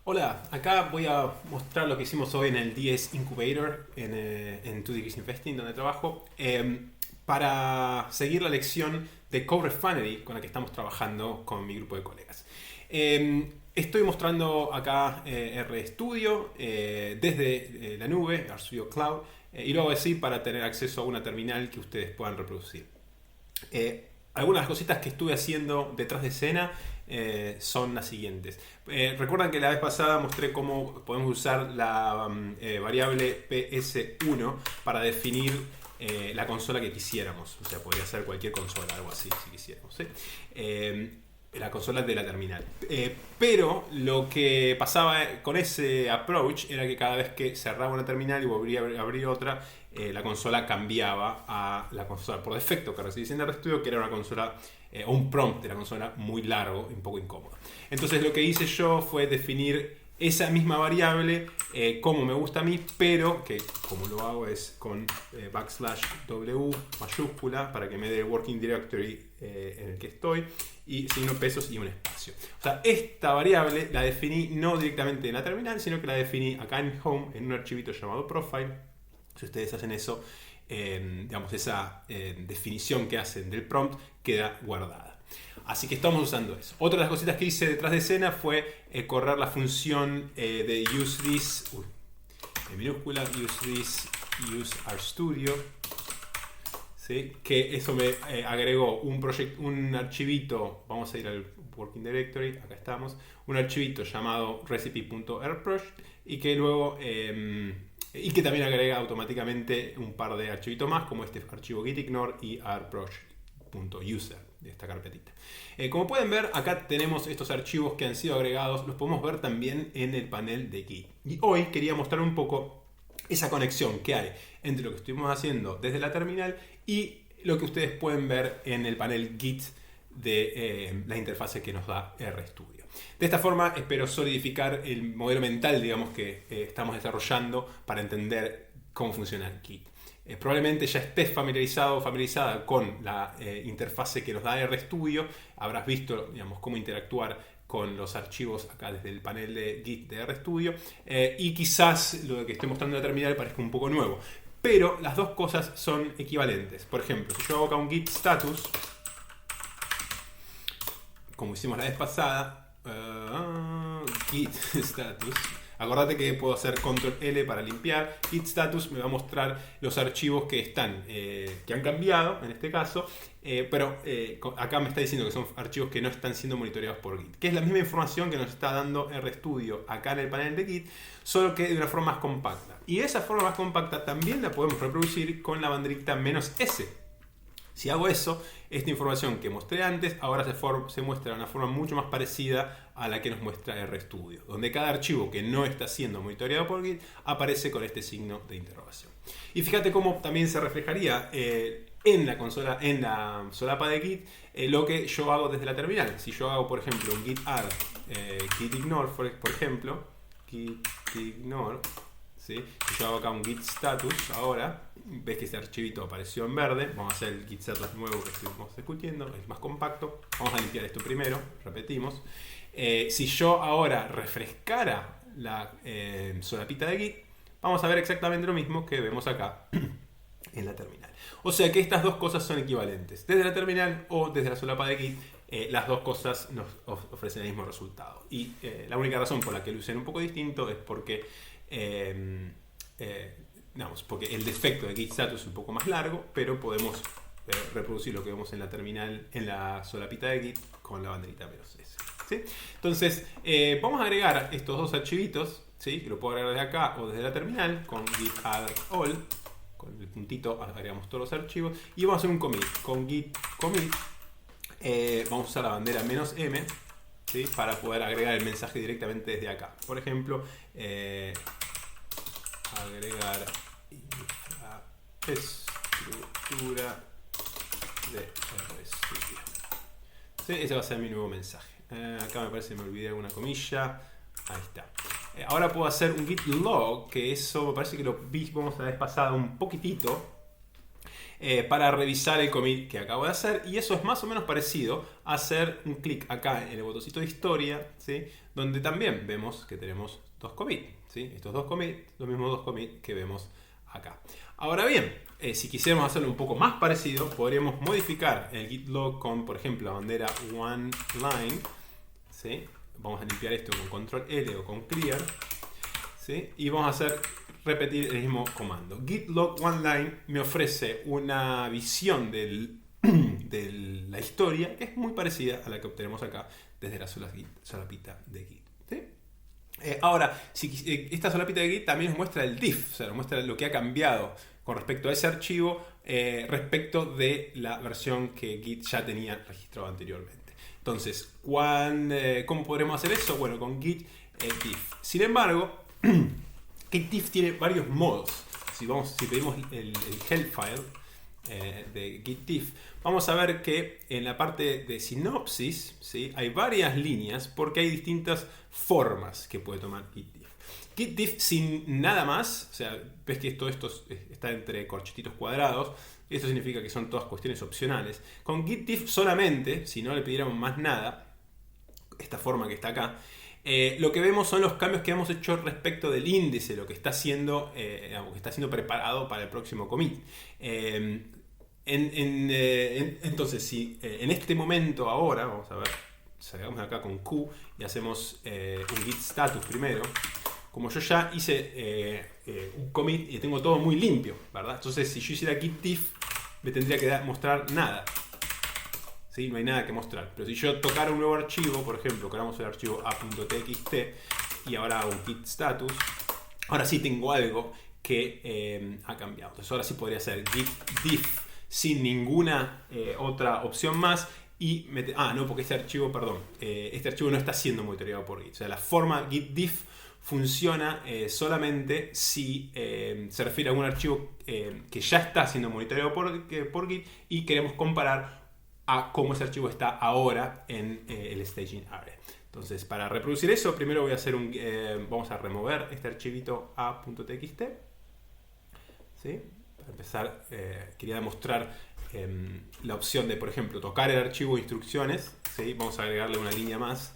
Hola, acá voy a mostrar lo que hicimos hoy en el DS Incubator en 2 Degrees Investing, donde trabajo, para seguir la lección de Code Refinery con la que estamos trabajando con mi grupo de colegas. Estoy mostrando acá RStudio desde la nube, RStudio Cloud, y lo hago así para tener acceso a una terminal que ustedes puedan reproducir. Algunas cositas que estuve haciendo detrás de escena son las siguientes. Recuerdan que la vez pasada mostré cómo podemos usar la variable PS1 para definir la consola que quisiéramos. O sea, podría ser cualquier consola, algo así, si quisiéramos. La consola de la terminal. Pero lo que pasaba con ese approach era que cada vez que cerraba una terminal y volvía a abrir otra, la consola cambiaba a la consola por defecto que recibí en RStudio, que era una consola o un prompt de la consola muy largo y un poco incómodo. Entonces lo que hice yo fue definir esa misma variable como me gusta a mí, pero que como lo hago es con \w mayúscula para que me dé el working directory en el que estoy, y signo pesos y un espacio. O sea, esta variable la definí no directamente en la terminal, sino que la definí acá en home en un archivito llamado profile. Si ustedes hacen eso, digamos, esa definición que hacen del prompt queda guardada. Así que estamos usando eso. Otra de las cositas que hice detrás de escena fue correr la función de useThis, en minúscula, useThis, useRStudio, ¿sí? Que eso me agregó un archivito. Vamos a ir al working directory, acá estamos, un archivito llamado recipe.rproject y que luego y que también agrega automáticamente un par de archivitos más, como este archivo gitignore y rproject.user de esta carpetita. Como pueden ver, acá tenemos estos archivos que han sido agregados, los podemos ver también en el panel de Git. Y hoy quería mostrar un poco esa conexión que hay entre lo que estuvimos haciendo desde la terminal y lo que ustedes pueden ver en el panel Git de la interfase que nos da RStudio. De esta forma espero solidificar el modelo mental, digamos, que estamos desarrollando para entender cómo funciona Git. Probablemente ya estés familiarizado o familiarizada con la interfase que nos da RStudio. Habrás visto, digamos, cómo interactuar con los archivos acá desde el panel de Git de RStudio, y quizás lo que estoy mostrando en la terminal parezca un poco nuevo, pero las dos cosas son equivalentes. Por ejemplo, si yo hago acá un git status, como hicimos la vez pasada, git status, acordate que puedo hacer control L para limpiar. Git status me va a mostrar los archivos que están, que han cambiado en este caso, pero acá me está diciendo que son archivos que no están siendo monitoreados por Git, que es la misma información que nos está dando RStudio acá en el panel de Git, solo que de una forma más compacta. Y esa forma más compacta también la podemos reproducir con la banderita "-s". Si hago eso, esta información que mostré antes ahora se muestra de una forma mucho más parecida a la que nos muestra RStudio, donde cada archivo que no está siendo monitoreado por Git aparece con este signo de interrogación. Y fíjate cómo también se reflejaría en la consola, en la solapa de Git, lo que yo hago desde la terminal. Si yo hago, por ejemplo, un git add gitignore, por ejemplo, gitignore, ¿sí? Si yo hago acá un git status ahora, ves que ese archivito apareció en verde. Vamos a hacer el git status nuevo que estuvimos discutiendo, es más compacto. Vamos a limpiar esto primero, repetimos. Si yo ahora refrescara la solapita de Git, vamos a ver exactamente lo mismo que vemos acá en la terminal. O sea que estas dos cosas son equivalentes. Desde la terminal o desde la solapa de Git, las dos cosas nos ofrecen el mismo resultado. Y la única razón por la que lo usen un poco distinto es porque porque el defecto de git status es un poco más largo, pero podemos reproducir lo que vemos en la terminal, en la solapita de Git, con la banderita "-s". ¿Sí? Entonces, vamos a agregar estos dos archivitos, ¿sí? Que lo puedo agregar desde acá o desde la terminal, con git add all, con el puntito agregamos todos los archivos, y vamos a hacer un commit. Con git commit vamos a usar la bandera "-m", ¿sí? Para poder agregar el mensaje directamente desde acá. Por ejemplo, agregar infraestructura de RStudio. ¿Sí? Ese va a ser mi nuevo mensaje. Acá me parece que me olvidé alguna comilla. Ahí está. Ahora puedo hacer un git log, que eso me parece que lo vimos la vez pasada un poquitito. para revisar el commit que acabo de hacer. Y eso es más o menos parecido a hacer un clic acá en el botoncito de historia, ¿sí? Donde también vemos que tenemos dos commits, ¿sí? Estos dos commits, los mismos dos commits que vemos acá. Ahora bien, si quisiéramos hacerlo un poco más parecido, podríamos modificar el git log con, por ejemplo, la bandera oneLine, ¿sí? Vamos a limpiar esto con control L o con clear, ¿sí? Y vamos a repetir el mismo comando. Git log oneLine me ofrece una visión de la historia que es muy parecida a la que obtenemos acá desde la solapita de Git, ¿sí? Ahora, esta solapita de Git también nos muestra el diff, o sea, nos muestra lo que ha cambiado con respecto a ese archivo respecto de la versión que Git ya tenía registrado anteriormente. Entonces, ¿cómo podremos hacer eso? Bueno, con git diff. Sin embargo, git diff tiene varios modos. Si pedimos el help file de git diff, vamos a ver que en la parte de sinopsis, ¿sí? Hay varias líneas porque hay distintas formas que puede tomar git diff. Git diff sin nada más, o sea, ves que todo esto está entre corchetitos cuadrados. Esto significa que son todas cuestiones opcionales. Con git diff solamente, si no le pidiéramos más nada, esta forma que está acá, lo que vemos son los cambios que hemos hecho respecto del índice, lo que está siendo preparado para el próximo commit. Entonces, si en este momento ahora, vamos a ver, salgamos acá con Q y hacemos un git status primero. Como yo ya hice un commit y tengo todo muy limpio, ¿verdad? Entonces, si yo hiciera git diff, me tendría que mostrar nada. ¿Sí? No hay nada que mostrar. Pero si yo tocara un nuevo archivo, por ejemplo, creamos el archivo a.txt y ahora hago un git status, ahora sí tengo algo que ha cambiado. Entonces, ahora sí podría hacer git diff sin ninguna otra opción más. Y no, porque este archivo no está siendo monitoreado por Git. O sea, la forma git diff funciona solamente si se refiere a un archivo que ya está siendo monitoreado por Git y queremos comparar a cómo ese archivo está ahora en el staging area. Entonces, para reproducir eso, primero voy a hacer vamos a remover este archivito a.txt, ¿sí? Para empezar, quería demostrar la opción de, por ejemplo, tocar el archivo instrucciones, ¿sí? Vamos a agregarle una línea más.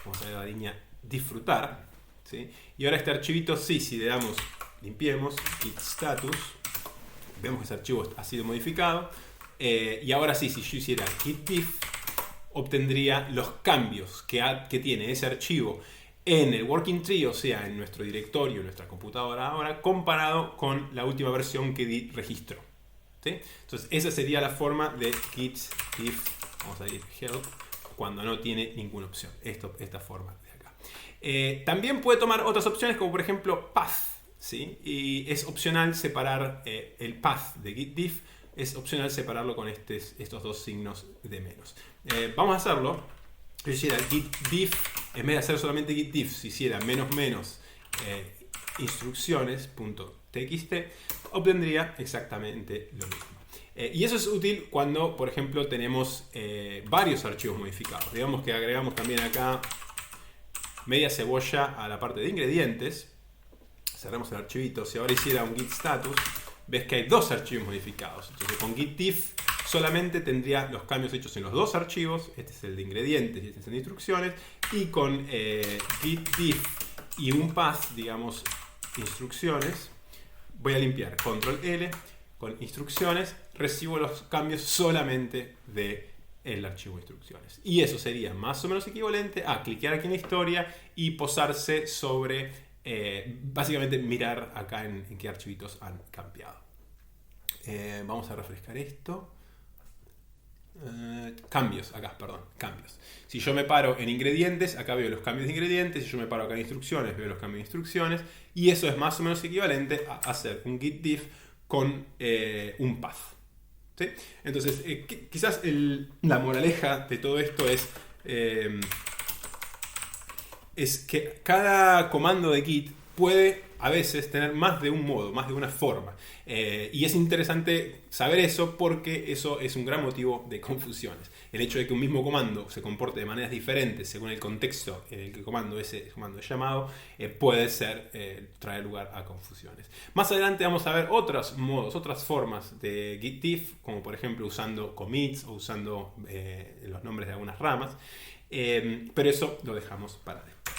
Vamos a ver la línea disfrutar, ¿sí? Y ahora este archivito, sí, si le damos, limpiemos, git status, vemos que ese archivo ha sido modificado. Y ahora sí, si yo hiciera git diff, obtendría los cambios que tiene ese archivo en el working tree, o sea, en nuestro directorio, en nuestra computadora ahora, comparado con la última versión que Git registró, ¿sí? Entonces, esa sería la forma de git diff, vamos a ir help, cuando no tiene ninguna opción. Esta forma de acá. También puede tomar otras opciones, como por ejemplo path, ¿sí? Y es opcional separar el path de git diff, es opcional separarlo con estos dos signos de menos. Vamos a hacerlo. Yo hiciera git diff, en vez de hacer solamente git diff, si hiciera menos instrucciones.txt, obtendría exactamente lo mismo. Y eso es útil cuando, por ejemplo, tenemos varios archivos modificados. Digamos que agregamos también acá media cebolla a la parte de ingredientes. Cerramos el archivito. Si ahora hiciera un git status, ves que hay dos archivos modificados. Entonces, con git diff solamente tendría los cambios hechos en los dos archivos. Este es el de ingredientes y este es el de instrucciones. Y con git diff y un path, digamos, instrucciones, voy a limpiar control L. Con instrucciones recibo los cambios solamente del archivo de instrucciones. Y eso sería más o menos equivalente a cliquear aquí en la historia y posarse sobre, básicamente mirar acá en qué archivitos han cambiado. Vamos a refrescar esto. Cambios. Si yo me paro en ingredientes, acá veo los cambios de ingredientes. Si yo me paro acá en instrucciones, veo los cambios de instrucciones. Y eso es más o menos equivalente a hacer un git diff con un path, ¿sí? Entonces, quizás la moraleja de todo esto es que cada comando de Git puede a veces tener más de un modo, más de una forma. Y es interesante saber eso porque eso es un gran motivo de confusiones. El hecho de que un mismo comando se comporte de maneras diferentes según el contexto en el que ese comando es llamado, puede traer lugar a confusiones. Más adelante vamos a ver otros modos, otras formas de git diff, como por ejemplo usando commits o usando los nombres de algunas ramas. Pero eso lo dejamos para después.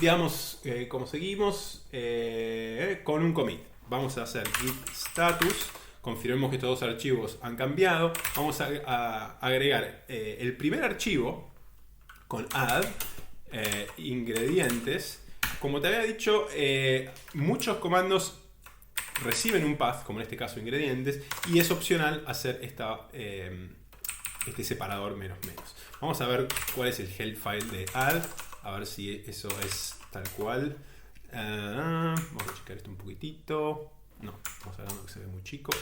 Digamos, como seguimos con un commit. Vamos a hacer git status. Confirmemos que estos dos archivos han cambiado. Vamos a agregar el primer archivo con add ingredientes. Como te había dicho, muchos comandos reciben un path, como en este caso ingredientes, y es opcional hacer este separador menos menos. Vamos a ver cuál es el help file de add, a ver si eso es tal cual. Vamos a checar esto un poquitito. No, estamos hablando que se ve muy chico.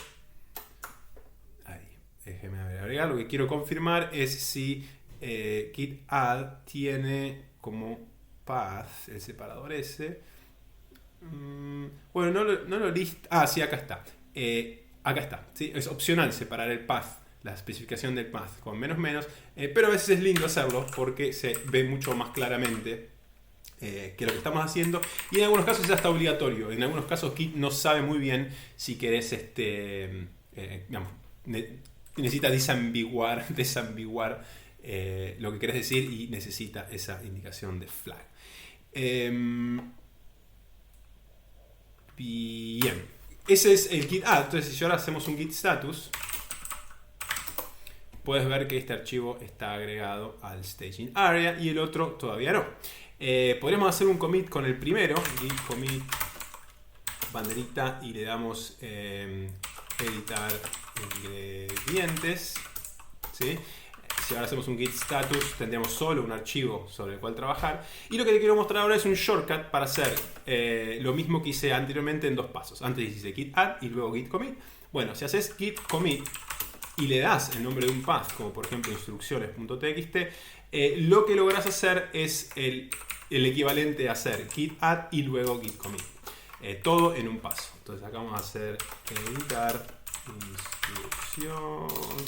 Ahí, déjeme agregar. Lo que quiero confirmar es si git add tiene como path el separador ese. Bueno, no lo lista. Ah, sí, acá está. Acá está. ¿Sí? Es opcional separar el path, la especificación del path con menos menos, pero a veces es lindo hacerlo porque se ve mucho más claramente que lo que estamos haciendo, y en algunos casos es hasta obligatorio. En algunos casos Git no sabe muy bien si querés necesita desambiguar lo que querés decir y necesita esa indicación de flag. Bien, ese es el git add. Entonces, si ahora hacemos un git status, puedes ver que este archivo está agregado al staging area y el otro todavía no. Podríamos hacer un commit con el primero, git commit banderita, y le damos editar ingredientes, ¿sí? Si ahora hacemos un git status, tendríamos solo un archivo sobre el cual trabajar. Y lo que te quiero mostrar ahora es un shortcut para hacer lo mismo que hice anteriormente en dos pasos. Antes hice git add y luego git commit. Bueno, si haces git commit y le das el nombre de un path, como por ejemplo instrucciones.txt, lo que logras hacer es el equivalente a hacer git add y luego git commit. Todo en un paso. Entonces acá vamos a hacer editar instrucciones.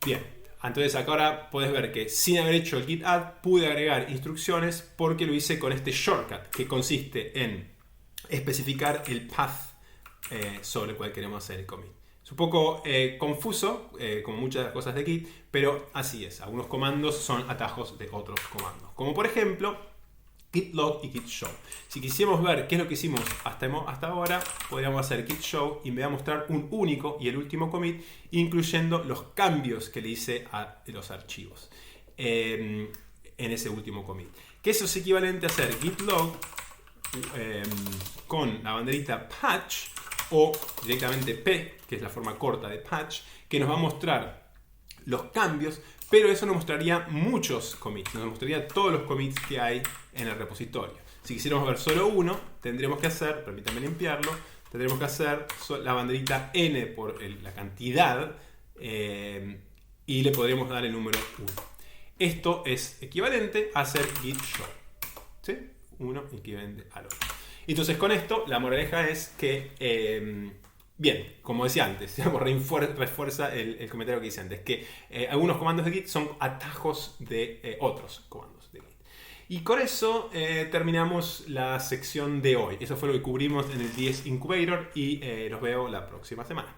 Bien, entonces acá ahora puedes ver que sin haber hecho el git add pude agregar instrucciones porque lo hice con este shortcut que consiste en especificar el path sobre el cual queremos hacer el commit. Es un poco confuso, como muchas cosas de Git, pero así es. Algunos comandos son atajos de otros comandos. Como por ejemplo, git log y git show. Si quisiéramos ver qué es lo que hicimos hasta ahora, podríamos hacer git show y me va a mostrar un único y el último commit, incluyendo los cambios que le hice a los archivos en ese último commit. Que eso es equivalente a hacer git log con la banderita patch o directamente P, que es la forma corta de patch, que nos va a mostrar los cambios, pero eso nos mostraría muchos commits, nos mostraría todos los commits que hay en el repositorio. Si quisiéramos ver solo uno, tendremos que hacer, permítanme limpiarlo, tendremos que hacer la banderita N por la cantidad y le podríamos dar el número 1. Esto es equivalente a hacer git show, ¿sí? Uno equivalente al otro. Entonces con esto la moraleja es que, bien, como decía antes, refuerza el comentario que hice antes, que algunos comandos de Git son atajos de otros comandos de Git. Y con eso terminamos la sección de hoy. Eso fue lo que cubrimos en el 10 Incubator y los veo la próxima semana.